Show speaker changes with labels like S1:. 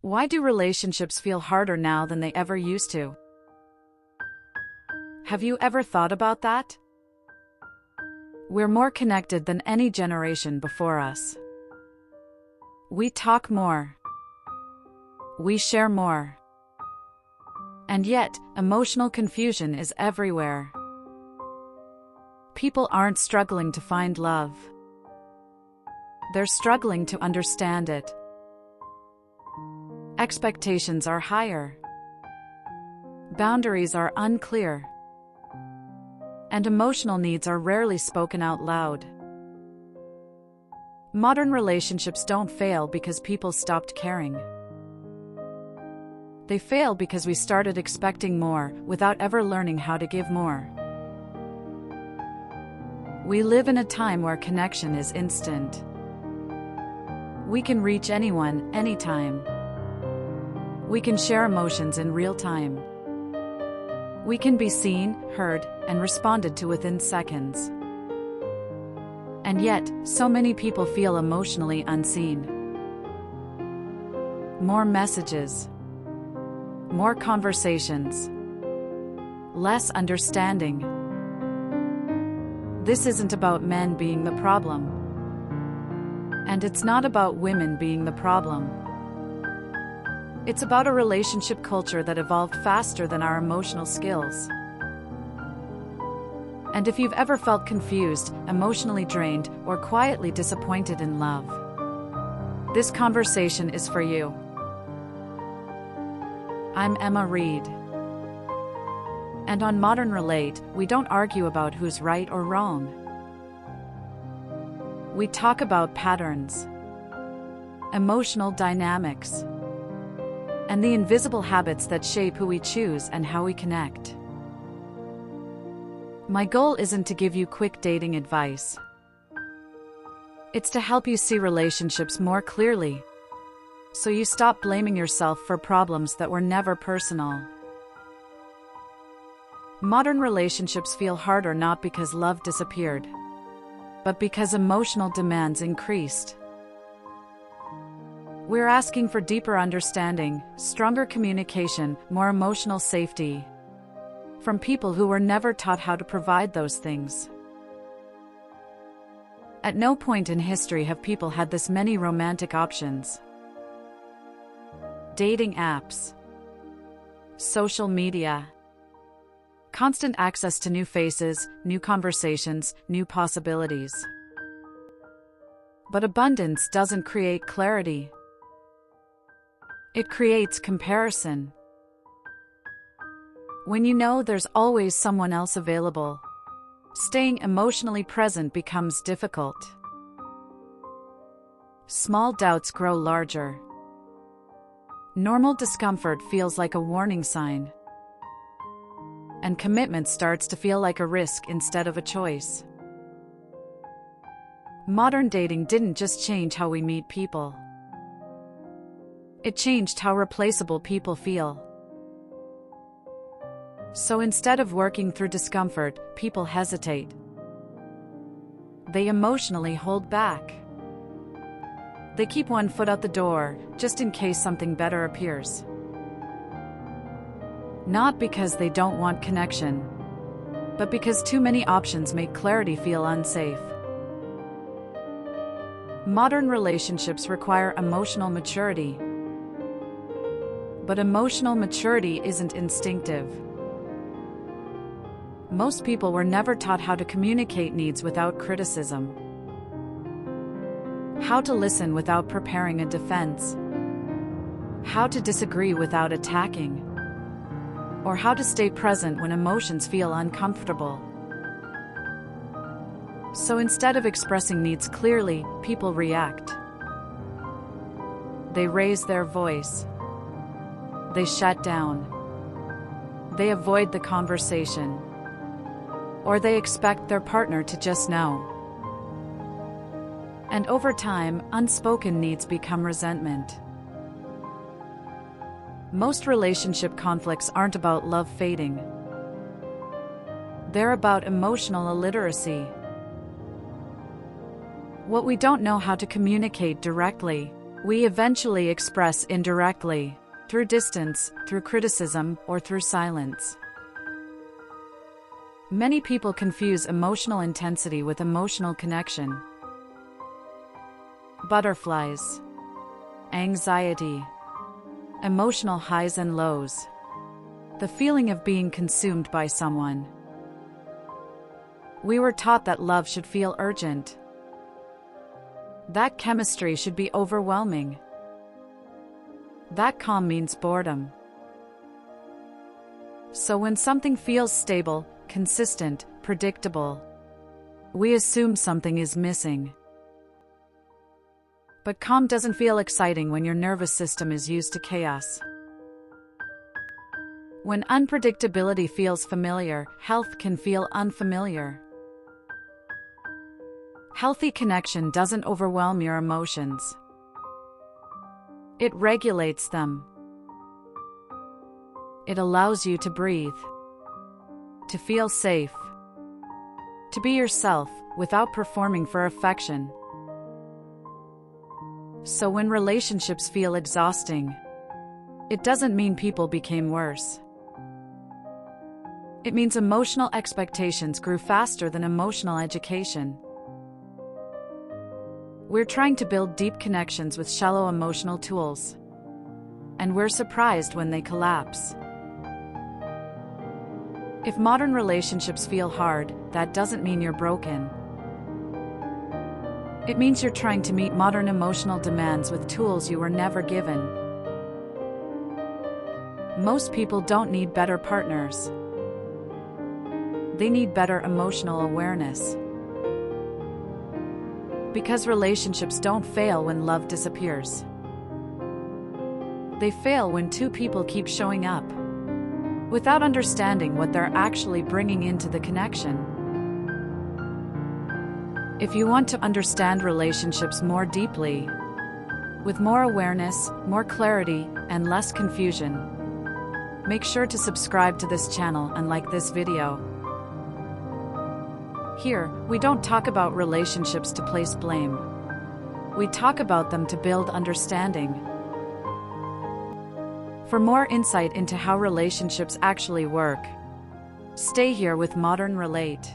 S1: Why do relationships feel harder now than they ever used to? Have you ever thought about that? We're more connected than any generation before us. We talk more. We share more. And yet, emotional confusion is everywhere. People aren't struggling to find love. They're struggling to understand it. Expectations are higher. Boundaries are unclear. And emotional needs are rarely spoken out loud. Modern relationships don't fail because people stopped caring. They fail because we started expecting more without ever learning how to give more. We live in a time where connection is instant. We can reach anyone, anytime. We can share emotions in real time. We can be seen, heard, and responded to within seconds. And yet, so many people feel emotionally unseen. More messages. More conversations. Less understanding. This isn't about men being the problem. And it's not about women being the problem. It's about a relationship culture that evolved faster than our emotional skills. And if you've ever felt confused, emotionally drained, or quietly disappointed in love, this conversation is for you. I'm Emma Reed. And on Modern Relate, we don't argue about who's right or wrong. We talk about patterns, emotional dynamics, and the invisible habits that shape who we choose and how we connect. My goal isn't to give you quick dating advice. It's to help you see relationships more clearly, so you stop blaming yourself for problems that were never personal. Modern relationships feel harder not because love disappeared, but because emotional demands increased. We're asking for deeper understanding, stronger communication, more emotional safety, from people who were never taught how to provide those things. At no point in history have people had this many romantic options. Dating apps, social media, constant access to new faces, new conversations, new possibilities. But abundance doesn't create clarity. It creates comparison. When you know there's always someone else available, staying emotionally present becomes difficult. Small doubts grow larger. Normal discomfort feels like a warning sign. And commitment starts to feel like a risk instead of a choice. Modern dating didn't just change how we meet people. It changed how replaceable people feel. So instead of working through discomfort, people hesitate. They emotionally hold back. They keep one foot out the door, just in case something better appears. Not because they don't want connection, but because too many options make clarity feel unsafe. Modern relationships require emotional maturity. But emotional maturity isn't instinctive. Most people were never taught how to communicate needs without criticism, how to listen without preparing a defense, how to disagree without attacking, or how to stay present when emotions feel uncomfortable. So instead of expressing needs clearly, people react. They raise their voice. They shut down. They avoid the conversation. Or they expect their partner to just know. And over time, unspoken needs become resentment. Most relationship conflicts aren't about love fading. They're about emotional illiteracy. What we don't know how to communicate directly, We eventually express indirectly, through distance, through criticism, or through silence. Many people confuse emotional intensity with emotional connection. Butterflies, anxiety, emotional highs and lows, the feeling of being consumed by someone. We were taught that love should feel urgent, that chemistry should be overwhelming, that calm means boredom. So when something feels stable, consistent, predictable, we assume something is missing. But calm doesn't feel exciting when your nervous system is used to chaos. When unpredictability feels familiar, health can feel unfamiliar. Healthy connection doesn't overwhelm your emotions. It regulates them. It allows you to breathe, to feel safe, to be yourself without performing for affection. So when relationships feel exhausting, it doesn't mean people became worse. It means emotional expectations grew faster than emotional education. We're trying to build deep connections with shallow emotional tools, and we're surprised when they collapse. If modern relationships feel hard, that doesn't mean you're broken. It means you're trying to meet modern emotional demands with tools you were never given. Most people don't need better partners. They need better emotional awareness. Because relationships don't fail when love disappears. They fail when two people keep showing up without understanding what they're actually bringing into the connection. If you want to understand relationships more deeply, with more awareness, more clarity, and less confusion, make sure to subscribe to this channel and like this video. Here, we don't talk about relationships to place blame. We talk about them to build understanding. For more insight into how relationships actually work, stay here with Modern Relate.